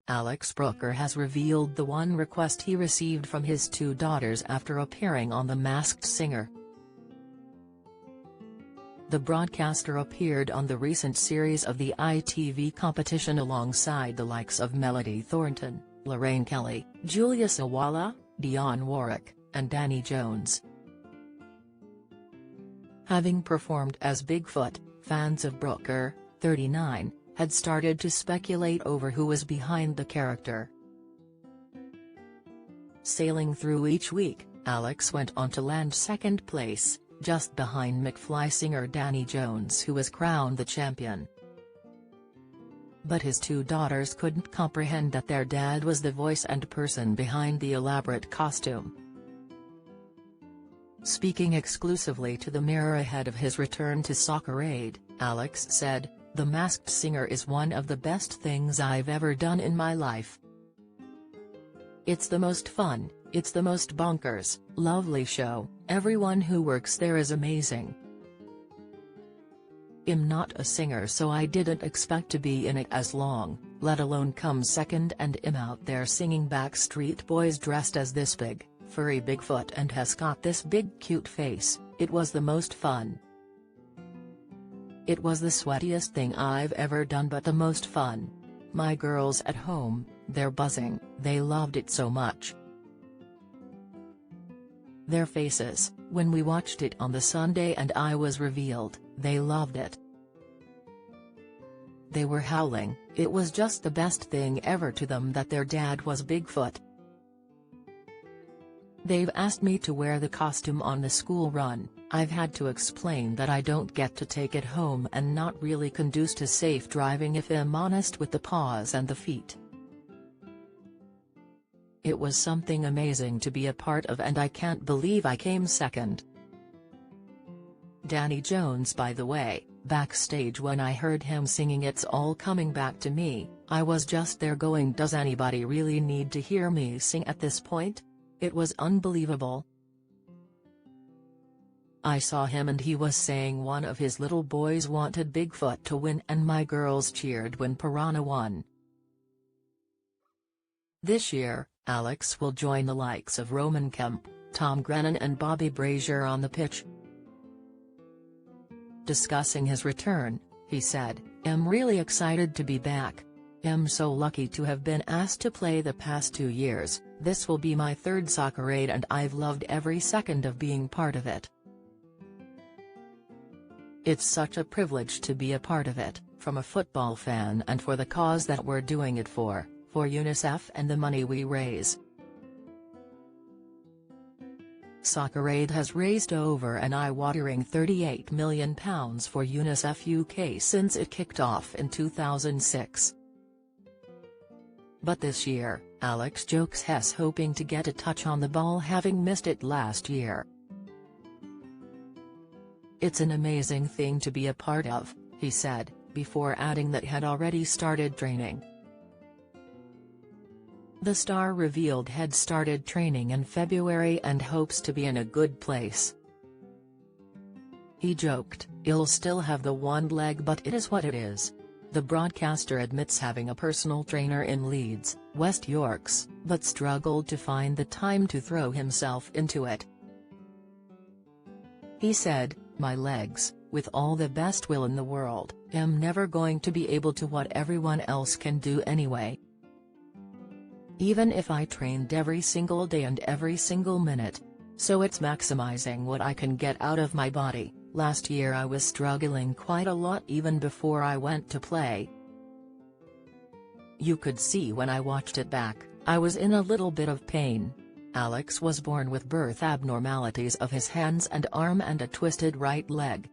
Alex Brooker has revealed the one request he received from his two daughters after appearing on The Masked Singer. The broadcaster appeared on the recent series of the ITV competition alongside the likes of Melody Thornton, Lorraine Kelly, Julia Sawalha, Dionne Warwick, and Danny Jones. Having performed as Bigfoot, fans of Brooker, 39, had started to speculate over who was behind the character. Sailing through each week, Alex went on to land second place, just behind McFly singer Danny Jones, who was crowned the champion. But his two daughters couldn't comprehend that their dad was the voice and person behind the elaborate costume. Speaking exclusively to the Mirror ahead of his return to Soccer Aid, Alex said, "The Masked Singer is one of the best things I've ever done in my life. It's the most fun, it's the most bonkers, lovely show, everyone who works there is amazing. I'm not a singer, so I didn't expect to be in it as long, let alone come second, and I'm out there singing Backstreet Boys dressed as this big, furry Bigfoot and has got this big cute face. It was the most fun. It was the sweatiest thing I've ever done, but the most fun. My girls at home, they're buzzing, they loved it so much. Their faces, when we watched it on the Sunday and I was revealed, they loved it. They were howling, it was just the best thing ever to them that their dad was Bigfoot. They've asked me to wear the costume on the school run. I've had to explain that I don't get to take it home and not really conduce to safe driving if I'm honest with the paws and the feet. It was something amazing to be a part of, and I can't believe I came second." Danny Jones, by the way, backstage when I heard him singing "It's All Coming Back to Me," I was just there going, does anybody really need to hear me sing at this point? It was unbelievable. I saw him and he was saying one of his little boys wanted Bigfoot to win, and my girls cheered when Piranha won. This year, Alex will join the likes of Roman Kemp, Tom Grennan and Bobby Brazier on the pitch. Discussing his return, he said, "I'm really excited to be back. I'm so lucky to have been asked to play the past 2 years, this will be my third Soccer Aid and I've loved every second of being part of it. It's such a privilege to be a part of it, from a football fan and for the cause that we're doing it for UNICEF and the money we raise." Soccer Aid has raised over an eye-watering £38 million for UNICEF UK since it kicked off in 2006. But this year, Alex jokes he's hoping to get a touch on the ball, having missed it last year. "It's an amazing thing to be a part of," he said, before adding that he'd already started training. The star revealed he'd started training in February and hopes to be in a good place. He joked, "I'll still have the one leg, but it is what it is." The broadcaster admits having a personal trainer in Leeds, West Yorkshire, but struggled to find the time to throw himself into it. He said, "My legs, with all the best will in the world, am never going to be able to what everyone else can do anyway. Even if I trained every single day and every single minute. So it's maximizing what I can get out of my body." Last year I was struggling quite a lot even before I went to play. "You could see when I watched it back, I was in a little bit of pain." Alex was born with birth abnormalities of his hands and arm and a twisted right leg.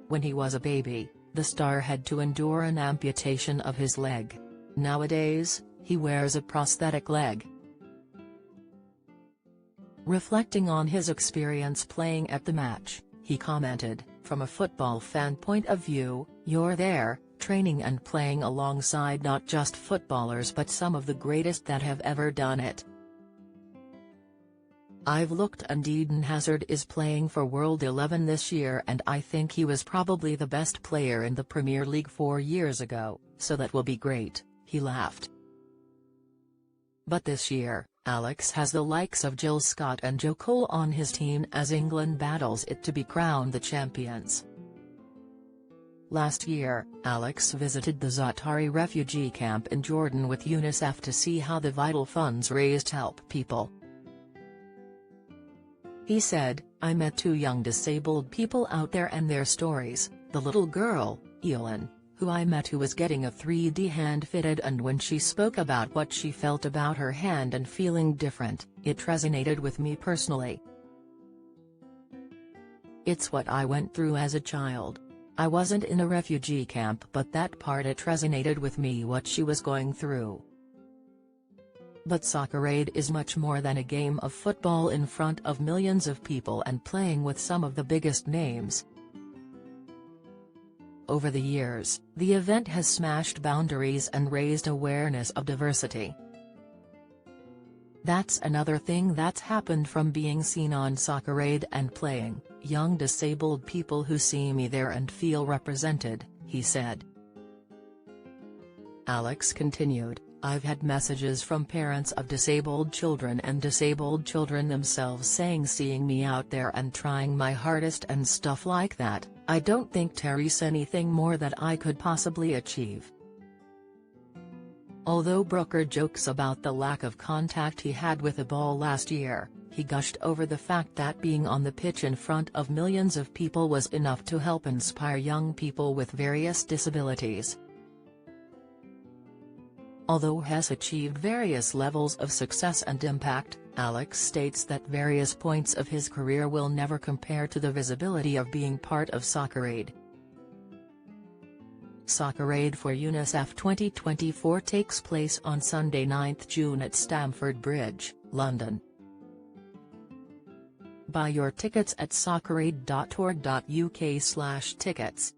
When he was a baby, the star had to endure an amputation of his leg. Nowadays, he wears a prosthetic leg. Reflecting on his experience playing at the match, he commented, "From a football fan point of view, you're there, training and playing alongside not just footballers but some of the greatest that have ever done it. I've looked and Eden Hazard is playing for World 11 this year and I think he was probably the best player in the Premier League 4 years ago, so that will be great. he laughed. But this year, Alex has the likes of Jill Scott and Joe Cole on his team as England battles it to be crowned the champions. Last year, Alex visited the Za'atari refugee camp in Jordan with UNICEF to see how the vital funds raised help people. He said, "I met 2 young disabled people out there and their stories, the little girl, Eolyn, who I met who was getting a 3D hand fitted, and when she spoke about what she felt about her hand and feeling different, it resonated with me personally. It's what I went through as a child. I wasn't in a refugee camp, but that part, it resonated with me what she was going through." But Soccerade is much more than a game of football in front of millions of people and playing with some of the biggest names. Over the years, the event has smashed boundaries and raised awareness of diversity. "That's another thing that's happened from being seen on Soccerade and playing, young disabled people who see me there and feel represented," he said. Alex continued, "I've had messages from parents of disabled children and disabled children themselves saying seeing me out there and trying my hardest and stuff like that, I don't think there's anything more that I could possibly achieve." Although Brooker jokes about the lack of contact he had with the ball last year, he gushed over the fact that being on the pitch in front of millions of people was enough to help inspire young people with various disabilities. Although he has achieved various levels of success and impact, Alex states that various points of his career will never compare to the visibility of being part of Soccerade. Soccerade for UNICEF 2024 takes place on Sunday 9th June at Stamford Bridge, London. Buy your tickets at soccerade.org.uk/tickets.